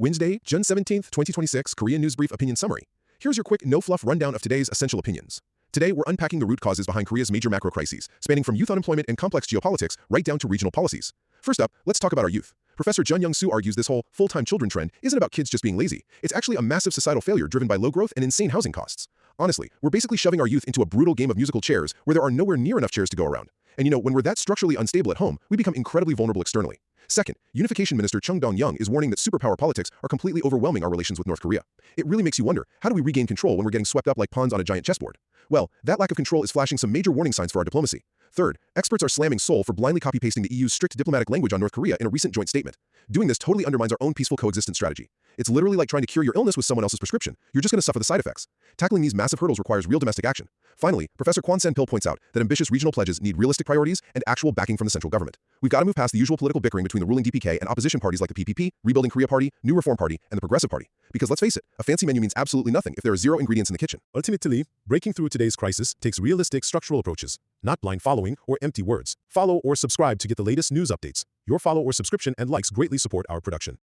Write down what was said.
Wednesday, June 17th, 2026, Korean News Brief Opinion Summary. Here's your quick, no-fluff rundown of today's essential opinions. Today, we're unpacking the root causes behind Korea's major macro crises, spanning from youth unemployment and complex geopolitics right down to regional policies. First up, let's talk about our youth. Professor Jun Young-soo argues this whole full-time children trend isn't about kids just being lazy. It's actually a massive societal failure driven by low growth and insane housing costs. Honestly, we're basically shoving our youth into a brutal game of musical chairs where there are nowhere near enough chairs to go around. And when we're that structurally unstable at home, we become incredibly vulnerable externally. Second, Unification Minister Chung Dong-young is warning that superpower politics are completely overwhelming our relations with North Korea. It really makes you wonder, how do we regain control when we're getting swept up like pawns on a giant chessboard? Well, that lack of control is flashing some major warning signs for our diplomacy. Third, experts are slamming Seoul for blindly copy-pasting the EU's strict diplomatic language on North Korea in a recent joint statement. Doing this totally undermines our own peaceful coexistence strategy. It's literally like trying to cure your illness with someone else's prescription. You're just going to suffer the side effects. Tackling these massive hurdles requires real domestic action. Finally, Professor Kwon Sen-pil points out that ambitious regional pledges need realistic priorities and actual backing from the central government. We've got to move past the usual political bickering between the ruling DPK and opposition parties like the PPP, Rebuilding Korea Party, New Reform Party, and the Progressive Party. Because let's face it, a fancy menu means absolutely nothing if there are zero ingredients in the kitchen. Ultimately, breaking through today's crisis takes realistic structural approaches, not blind following or empty words. Follow or subscribe to get the latest news updates. Your follow or subscription and likes greatly support our production.